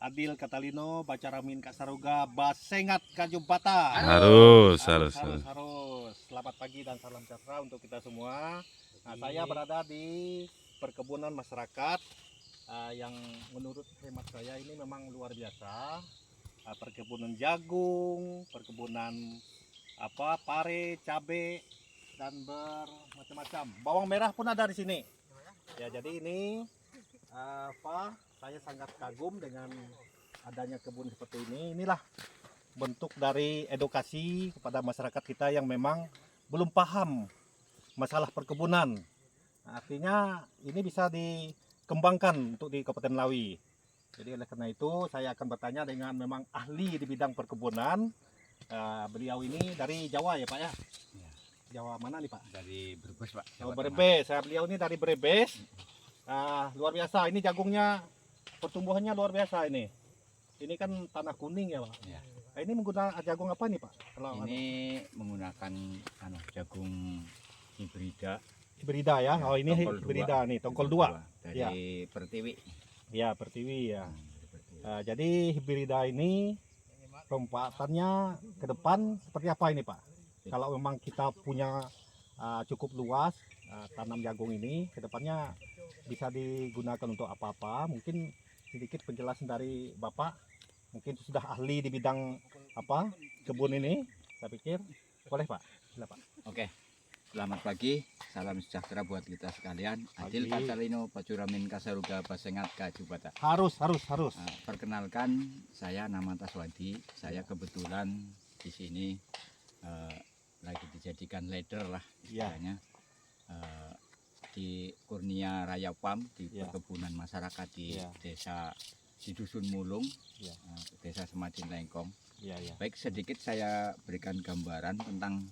Adil Katalino, Bacaramin Kasaruga, Basengat Kajumpata. Harus. Selamat pagi dan salam sejahtera untuk kita semua. Nah, saya berada di perkebunan masyarakat yang menurut hemat saya ini memang luar biasa. Perkebunan jagung, perkebunan pare, cabe, dan bermacam-macam. Bawang merah pun ada di sini. Ya, jadi ini saya sangat kagum dengan adanya kebun seperti ini. Inilah bentuk dari edukasi kepada masyarakat kita yang memang belum paham masalah perkebunan. Nah, artinya ini bisa dikembangkan untuk di Kabupaten Melawi. Jadi oleh karena itu saya akan bertanya dengan memang ahli di bidang perkebunan. Beliau ini dari Jawa ya Pak ya? Jawa mana nih Pak? Dari Brebes Pak. Oh, Brebes. Beliau ini dari Brebes. Luar biasa. Ini jagungnya pertumbuhannya luar biasa ini. Ini kan tanah kuning ya Pak. Ya. Ini menggunakan jagung apa nih Pak? Kalau ini menggunakan jagung hibrida. Hibrida ya. Oh ini Tongkol hibrida dua. nih, tongkol 2. Dari Ya. Pertiwi. Ya, Pertiwi ya. Dari Pertiwi. Jadi hibrida ini pemanfaatannya ke depan seperti apa ini Pak? Kalau memang kita punya cukup luas tanam jagung ini, ke depannya bisa digunakan untuk apa-apa? Mungkin sedikit penjelasan dari Bapak. Mungkin sudah ahli di bidang kebun ini. Saya pikir boleh Pak. Silakan Pak. Oke. Selamat pagi, salam sejahtera buat kita sekalian. Adil Pagi. Katalino, Bacuramin Kasaruga, Basengat Kajumpata. Harus. Perkenalkan, saya nama Taswadi. Saya kebetulan di sini lagi dijadikan leader lah Ya. istilahnya. Di Kurnia Raya Pam, di Ya. perkebunan masyarakat di Ya. desa di Dusun Mulung, Ya. desa Semadin Lengkong. Ya. Baik, sedikit saya berikan gambaran tentang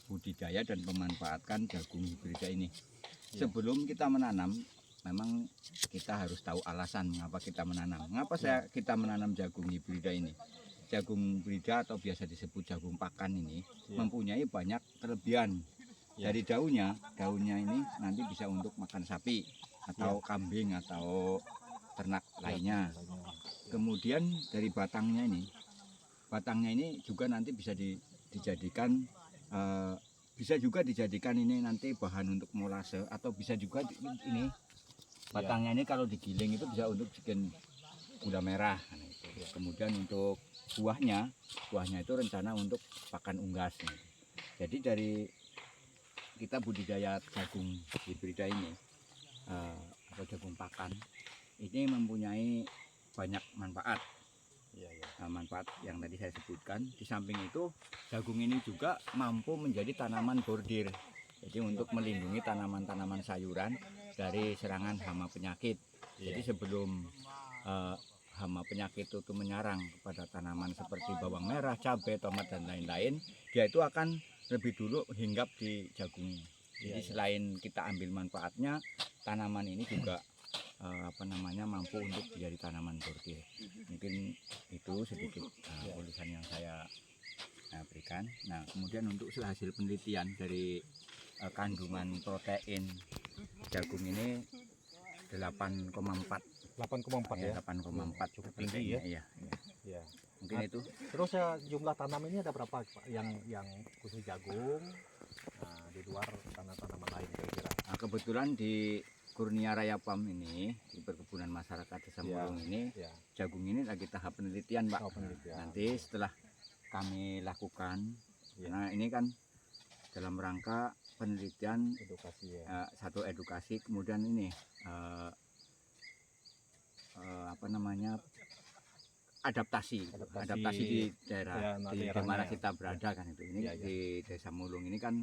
budidaya dan pemanfaatkan jagung hibrida ini. Ya. Sebelum kita menanam, memang kita harus tahu alasan mengapa kita menanam. Mengapa kita menanam jagung hibrida ini? Jagung hibrida atau biasa disebut jagung pakan ini mempunyai banyak kelebihan. Ya. Dari daunnya ini nanti bisa untuk makan sapi atau kambing atau ternak lainnya. Kemudian dari batangnya ini juga nanti bisa dijadikan ini nanti bahan untuk molase, atau bisa juga ini batangnya ini kalau digiling itu bisa untuk bikin gula merah. Kemudian untuk buahnya itu rencana untuk pakan unggas. Jadi dari kita budidaya jagung hibrida ini atau jagung pakan ini mempunyai banyak manfaat. Manfaat yang tadi saya sebutkan. Di samping itu jagung ini juga mampu menjadi tanaman bordir. Jadi untuk melindungi tanaman-tanaman sayuran dari serangan hama penyakit. Jadi sebelum hama penyakit itu menyerang kepada tanaman seperti bawang merah, cabai, tomat dan lain-lain, dia itu akan lebih dulu hinggap di jagung. Jadi selain kita ambil manfaatnya, tanaman ini juga mampu untuk menjadi tanaman bordir. Mungkin itu sedikit tulisan yang saya berikan. Nah, kemudian untuk hasil penelitian dari kandungan protein jagung ini 8,4 ya. 8,4 Cukup tinggi ya. Iya. Ya. Mungkin itu. Terus jumlah tanam ini ada berapa Pak? Yang khusus jagung, di luar tanaman lain kira-kira? Nah, kebetulan di Kurnia Raya Pam ini, di perkebunan masyarakat Desa Mulung ini, jagung ini lagi tahap penelitian Pak. Nanti setelah kami lakukan, karena ini kan dalam rangka penelitian, edukasi satu edukasi, kemudian ini adaptasi di daerah di mana kita berada kan itu. Ini di Desa Mulung ini kan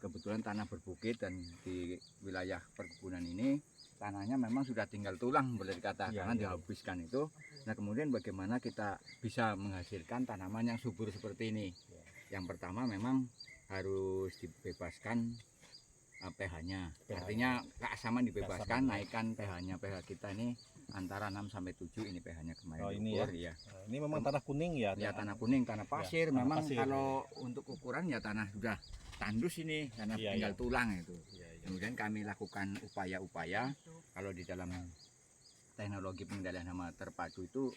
kebetulan tanah berbukit, dan di wilayah perkebunan ini tanahnya memang sudah tinggal tulang boleh dikatakan, karena dihabiskan itu. Nah, kemudian bagaimana kita bisa menghasilkan tanaman yang subur seperti ini? Yang pertama memang harus dibebaskan pH-nya. Artinya keasaman dibebaskan, naikkan pH-nya. pH kita ini antara 6 sampai 7 ini pH-nya kemarin diukur ya. Ini memang tanah kuning ya. Ya, tanah kuning, tanah pasir. Tanah memang pasir, kalau untuk ukuran ya tanah sudah tandus ini, karena tinggal tulang itu. Kemudian kami lakukan upaya-upaya kalau di dalam teknologi pengendalian hama terpadu itu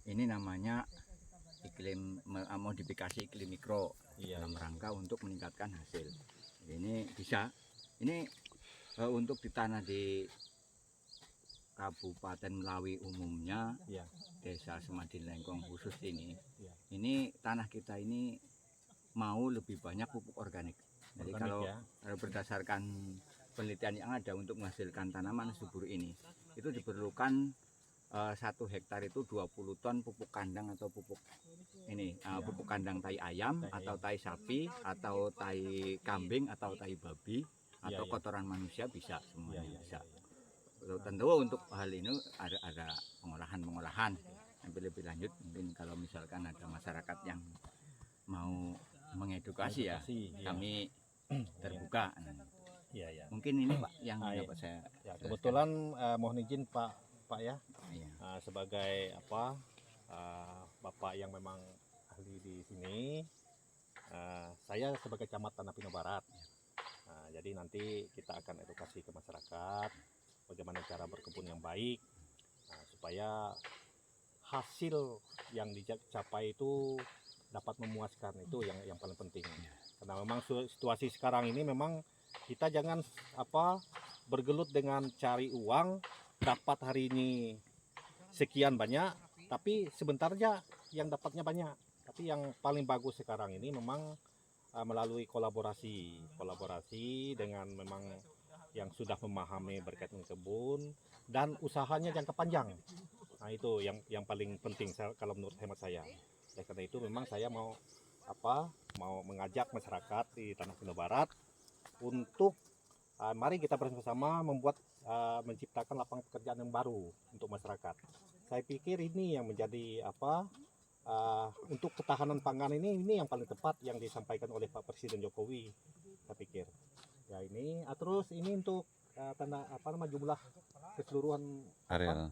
ini namanya modifikasi iklim mikro dalam rangka untuk meningkatkan hasil. Ini bisa, ini untuk ditanam di Kabupaten Melawi umumnya, Desa Semadin Lengkong khusus ini tanah kita ini mau lebih banyak pupuk organik. Jadi kalau berdasarkan penelitian yang ada untuk menghasilkan tanaman subur ini, itu diperlukan 1 hektar itu 20 ton pupuk kandang atau pupuk pupuk kandang tai ayam atau tai sapi atau tai kambing atau tai babi atau kotoran manusia bisa, semuanya bisa. Tentu untuk hal ini ada pengolahan yang lebih lanjut. Mungkin kalau misalkan ada masyarakat yang mau mengedukasi kami terbuka. Mungkin ini Pak yang dapat saya. Kebetulan mohon izin Pak ya. Sebagai Bapak yang memang ahli di sini, saya sebagai camat Tanah Pino Barat. Jadi nanti kita akan edukasi ke masyarakat bagaimana cara berkebun yang baik, supaya hasil yang dicapai itu dapat memuaskan. Itu yang paling penting. Karena memang situasi sekarang ini memang kita jangan bergelut dengan cari uang, dapat hari ini sekian banyak, tapi sebentar aja yang dapatnya banyak. Tapi yang paling bagus sekarang ini memang melalui kolaborasi dengan memang yang sudah memahami berkaitan kebun dan usahanya jangka panjang. Nah itu yang paling penting kalau menurut hemat saya. Karena itu memang saya mau mengajak masyarakat di Tanah Pino Barat untuk mari kita bersama-sama menciptakan lapangan pekerjaan yang baru untuk masyarakat. Saya pikir ini yang menjadi untuk ketahanan pangan ini yang paling tepat yang disampaikan oleh Pak Presiden Jokowi. Saya pikir ya ini terus ini untuk jumlah keseluruhan area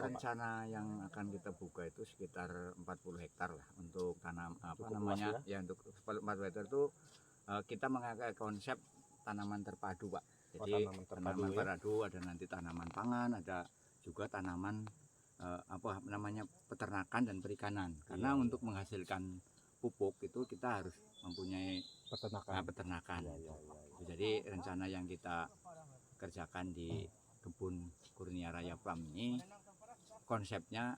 rencana yang akan kita buka itu sekitar 40 hektar lah untuk tanam untuk 40 hektar itu kita menggunakan konsep tanaman terpadu Pak. Jadi tanaman terpadu ada nanti tanaman pangan, ada juga tanaman peternakan dan perikanan. Karena untuk menghasilkan pupuk itu kita harus mempunyai peternakan. Jadi rencana yang kita kerjakan di kebun Kurnia Raya Farm ini konsepnya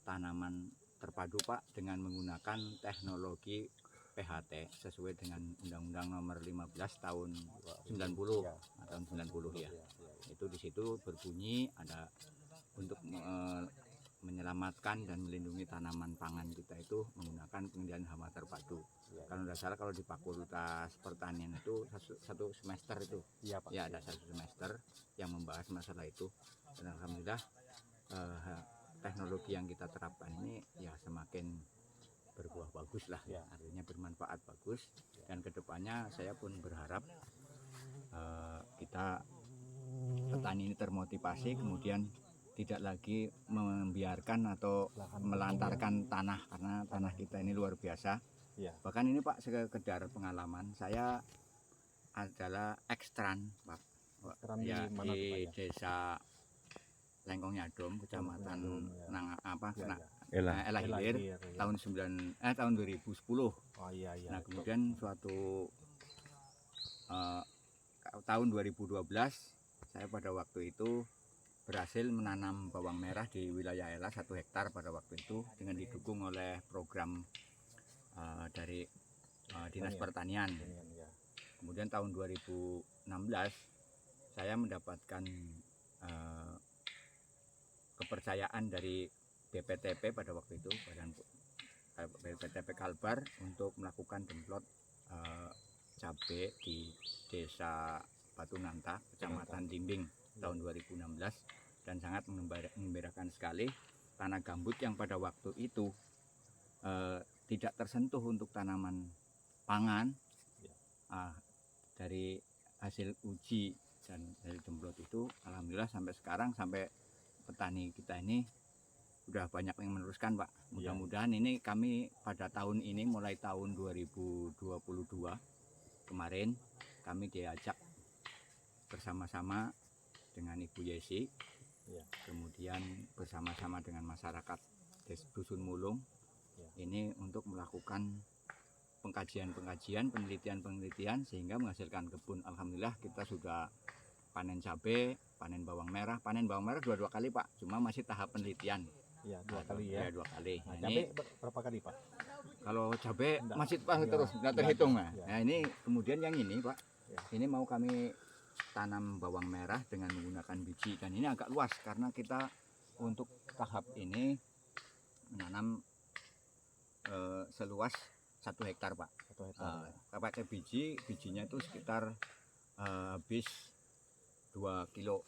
tanaman terpadu Pak, dengan menggunakan teknologi PHT sesuai dengan Undang-Undang Nomor 15 tahun 90 ya. Itu di situ berbunyi ada untuk menyelamatkan dan melindungi tanaman pangan kita itu menggunakan pengendalian hama terpadu. Kalau tidak salah kalau di Fakultas Pertanian itu satu semester itu ada 1 semester yang membahas masalah itu. Dan alhamdulillah teknologi yang kita terapkan ini ya semakin berbuah bagus lah, artinya bermanfaat bagus. Dan kedepannya saya pun berharap kita petani ini termotivasi, kemudian tidak lagi membiarkan atau melantarkan tanah, karena tanah kita ini luar biasa. Bahkan ini Pak, sekedar pengalaman, saya adalah ekstran Pak di Desa Lengkong Nyadom, Kecamatan Elah Hilir tahun 2010. Nah kemudian suatu tahun 2012 saya pada waktu itu berhasil menanam bawang merah di wilayah Elah 1 hektar pada waktu itu dengan didukung oleh program dari Dinas Pertanian. Kemudian tahun 2016 saya mendapatkan kepercayaan dari BPTP pada waktu itu, Badan BPTP Kalbar, untuk melakukan demplot cabai di Desa Batu Nanta, Kecamatan Dimbing tahun 2016. Dan sangat mengembirakan sekali, tanah gambut yang pada waktu itu tidak tersentuh untuk tanaman pangan, dari hasil uji dan dari demplot itu alhamdulillah sampai sekarang, sampai petani kita ini sudah banyak yang meneruskan Pak. Mudah-mudahan ini kami pada tahun ini, mulai tahun 2022 kemarin, kami diajak bersama-sama dengan Ibu Yesi Ya. Kemudian bersama-sama dengan masyarakat Dusun Mulung Ya. ini untuk melakukan pengkajian-pengkajian, penelitian-penelitian sehingga menghasilkan kebun. Alhamdulillah kita sudah panen cabai, panen bawang merah dua kali Pak, cuma masih tahap penelitian. Ya, 2 kali ya. Ya 2 kali. Nah, Nah, cabai ini berapa kali Pak? kalau cabai Enggak. masih Pak Enggak. terus nggak Enggak terhitung ada. Nah. Ya. Nah ini kemudian yang ini Pak, Ya. ini mau kami tanam bawang merah dengan menggunakan biji, dan ini agak luas karena kita untuk tahap ini menanam seluas 1 hektar Pak. 1 hektar. Kita pakai bijinya itu sekitar habis 2 kilo.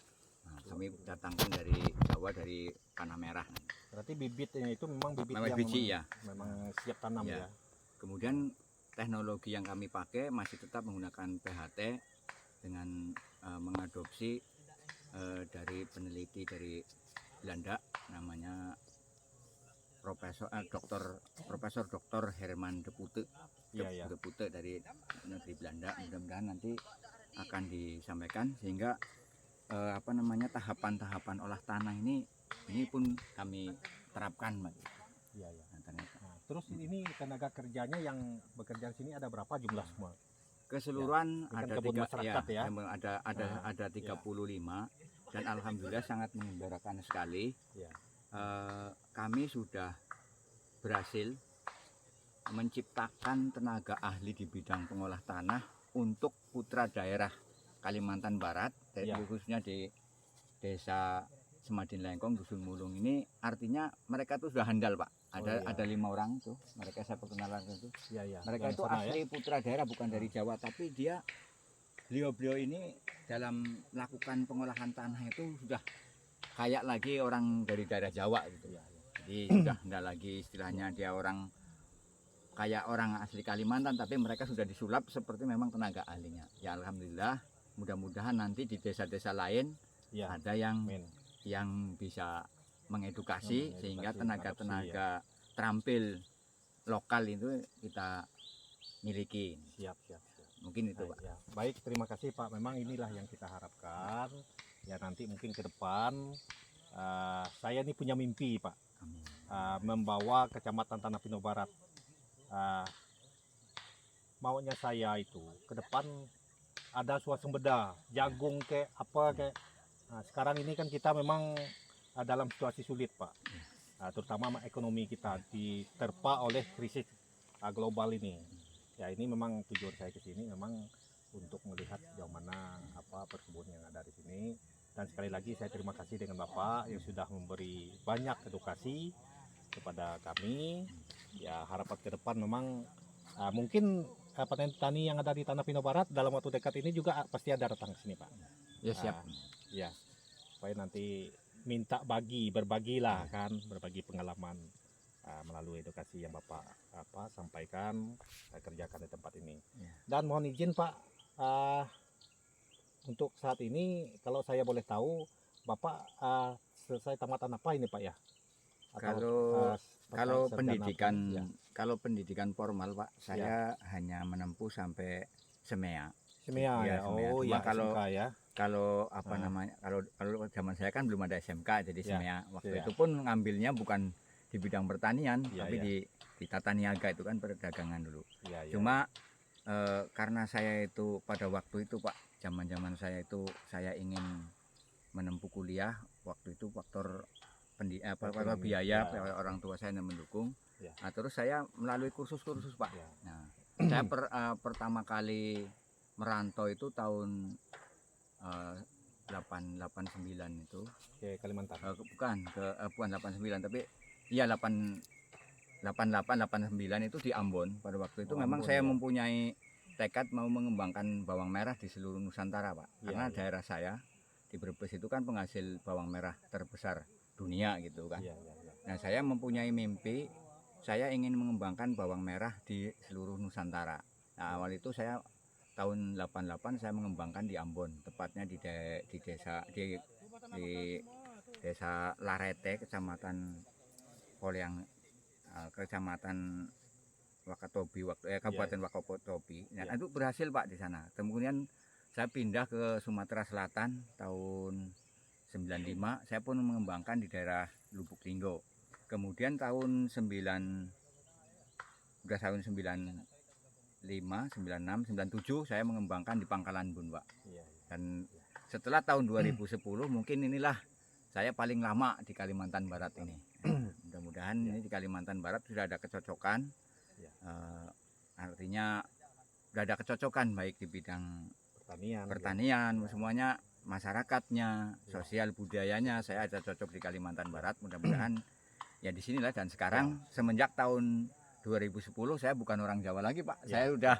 Nah, kami datangkan dari Jawa, dari Panah Merah. Berarti bibitnya itu memang bibit Memang yang biji ya. memang siap tanam Ya. ya. Kemudian teknologi yang kami pakai masih tetap menggunakan PHT dengan mengadopsi dari peneliti dari Belanda, namanya Profesor Dr. Herman de Putte. Iya, ya. De Putte dari negeri Belanda. Mudah-mudahan nanti akan disampaikan sehingga tahapan-tahapan olah tanah ini pun kami terapkan Pak. Iya, ya. Nah, ternyata Nah, terus ini tenaga kerjanya yang bekerja di sini ada berapa jumlah semua? keseluruhan Ini kan ada kebun 3 masyarakat ya. memang ada 35 dan alhamdulillah sangat mengembirakan sekali. Ya. Kami sudah berhasil menciptakan tenaga ahli di bidang pengolah tanah untuk putra daerah Kalimantan Barat, Ya. khususnya di desa Semadin Lengkong, Dusun Mulung ini. Artinya mereka tuh sudah handal Pak. Ada 5 orang tuh, mereka saya perkenalan itu. Iya, ya. Mereka Yang itu sana, asli ya. putra daerah, bukan dari Jawa, tapi beliau ini dalam melakukan pengolahan tanah itu sudah kayak lagi orang dari daerah Jawa gitu. Ya, ya. Jadi sudah enggak lagi istilahnya dia orang kayak orang asli Kalimantan, tapi mereka sudah disulap seperti memang tenaga ahlinya. Ya alhamdulillah, mudah-mudahan nanti di desa-desa lain Ya. ada yang Amin. bisa mengedukasi sehingga mengadopsi, tenaga-tenaga terampil lokal itu kita miliki. Siap. Mungkin itu Nah, Pak. ya. Baik, terima kasih Pak. Memang inilah yang kita harapkan. Ya nanti mungkin ke depan saya ini punya mimpi Pak, Amin. membawa Kecamatan Tanah Pino Barat. Maunya saya itu ke depan ada swasembada, jagung kayak apa kayak. Nah, sekarang ini kan kita memang dalam situasi sulit Pak, terutama ekonomi kita diterpa oleh krisis global ini. Ya ini memang tujuan saya ke sini memang untuk melihat sejauh mana perkebunan yang ada di sini. Dan sekali lagi saya terima kasih dengan Bapak yang sudah memberi banyak edukasi kepada kami. Ya harapan ke depan memang mungkin petani yang ada di Tanah Pino Barat dalam waktu dekat ini juga pasti ada datang ke sini Pak. Ya siap. Ya supaya nanti minta berbagilah kan, berbagi pengalaman melalui edukasi yang Bapak sampaikan, kerjakan di tempat ini. Ya. Dan mohon izin Pak, untuk saat ini kalau saya boleh tahu Bapak selesai tamatan apa ini Pak ya? Kalau pendidikan ya. Kalau pendidikan formal Pak, saya hanya menempuh sampai SEMEA. SEMEA ya. SEMEA. Oh Cuma ya, SMK ya. Kalau namanya, kalau zaman saya kan belum ada SMK, jadi SEMEA. Waktu Ya. itu pun ngambilnya bukan di bidang pertanian, Ya, tapi ya. di tata niaga, itu kan perdagangan dulu. Ya, ya. Cuma karena saya itu pada waktu itu Pak, zaman saya itu saya ingin menempuh kuliah, waktu itu faktor biaya, orang tua saya yang mendukung. Ya. Nah, terus saya melalui kursus-kursus Pak. Ya. Nah, saya pertama kali merantau itu tahun 889 itu. Ke Kalimantan. Bukan 89, tapi iya 8889 itu di Ambon. Pada waktu itu memang Ambon, saya ya. mempunyai tekad mau mengembangkan bawang merah di seluruh Nusantara Pak. Karena Ya. daerah saya di Brebes itu kan penghasil bawang merah terbesar dunia gitu kan. Ya. Nah, saya mempunyai mimpi, saya ingin mengembangkan bawang merah di seluruh Nusantara. Nah, awal itu saya tahun 88 saya mengembangkan di Ambon, tepatnya di desa Larete, Kecamatan Poliang, Kecamatan Wakatobi, Kabupaten Wakatobi. Nah, itu berhasil Pak di sana. Kemudian saya pindah ke Sumatera Selatan tahun 95 saya pun mengembangkan di daerah Lubuk Linggo. Kemudian tahun 96, 97 saya mengembangkan di Pangkalan Bun, Pak. Iya. Dan setelah tahun 2010 mungkin inilah saya paling lama di Kalimantan Barat ini. Mudah-mudahan ini di Kalimantan Barat sudah ada kecocokan. Ya. Artinya sudah ada kecocokan baik di bidang pertanian, semuanya, masyarakatnya, sosial budayanya saya ada cocok di Kalimantan Barat. Mudah-mudahan ya di sinilah. Dan sekarang semenjak tahun 2010 saya bukan orang Jawa lagi, Pak. Ya. Saya udah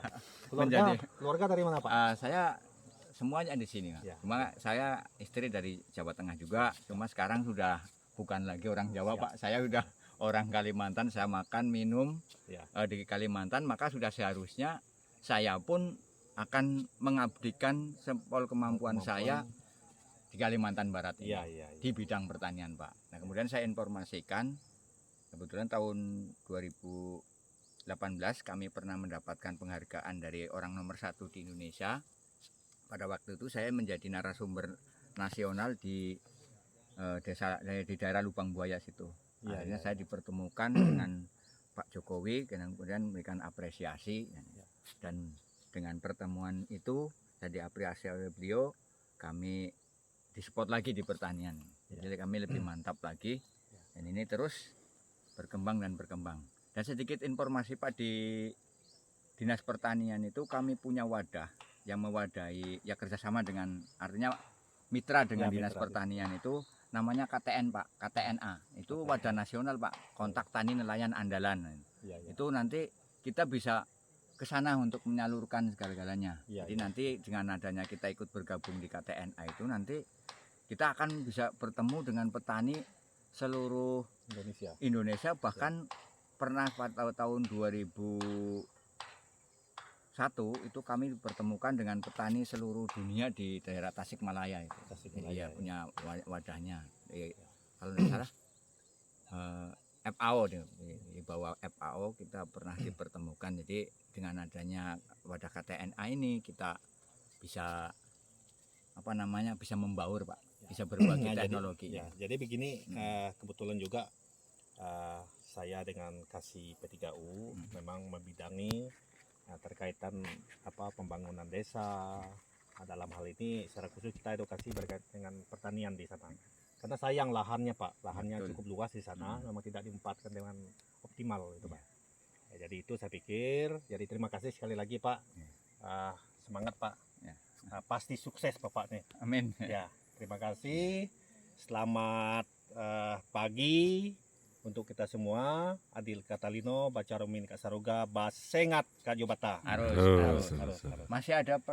keluarga dari mana, Pak? saya semuanya di sini, Pak. Ya. Cuma saya istri dari Jawa Tengah juga. Cuma sekarang sudah bukan lagi orang Jawa, Siap. Pak. Saya udah orang Kalimantan. Saya makan minum Ya. di Kalimantan, maka sudah seharusnya saya pun akan mengabdikan sepol kemampuan saya di Kalimantan Barat ini, Iya. di bidang pertanian, Pak. Nah, kemudian saya informasikan, kebetulan tahun 2018 kami pernah mendapatkan penghargaan dari orang nomor 1 di Indonesia. Pada waktu itu saya menjadi narasumber nasional di di daerah Lubang Buaya situ. Iya, Akhirnya iya, saya dipertemukan dengan Pak Jokowi, dan kemudian memberikan apresiasi. Dan dengan pertemuan itu saya diapresiasi oleh beliau, kami disupport lagi di pertanian. Jadi kami lebih mantap lagi. Dan ini terus berkembang dan berkembang. Dan sedikit informasi, Pak, di Dinas Pertanian itu kami punya wadah yang mewadahi, ya kerjasama dengan, artinya mitra dengan Ya, Dinas mitra. Pertanian itu namanya KTN, Pak, KTNA. Itu wadah nasional, Pak, Kontak Tani Nelayan Andalan. Iya. Itu nanti kita bisa ke sana untuk menyalurkan segala-galanya. Iya, Jadi iya. nanti dengan adanya kita ikut bergabung di KTNA itu, nanti kita akan bisa bertemu dengan petani seluruh Indonesia, bahkan pernah pada tahun 2001 itu kami bertemukan dengan petani seluruh dunia di daerah Tasikmalaya itu. Iya, punya wadahnya. Kalau tidak salah FAO, di bawah FAO kita pernah dipertemukan. Jadi dengan adanya wadah KTNA ini kita bisa bisa membaur, Pak, bisa berbagi teknologi. Jadi begini, kebetulan juga saya dengan Kasih P3U memang membidangi terkaitan pembangunan desa. Dalam hal ini secara khusus kita edukasi berkaitan dengan pertanian di sana. Karena sayang lahannya, Pak, lahannya Betul. cukup luas di sana, memang tidak dimanfaatkan dengan optimal itu, Pak. Jadi itu saya pikir. Jadi terima kasih sekali lagi, Pak. Semangat, Pak. Pasti sukses Bapak nih. Amin. Ya, terima kasih. Selamat pagi untuk kita semua. Adil Katalino, Bacaromin Kasaroga, Basengat Kajobata. Harus. Harus. Masih ada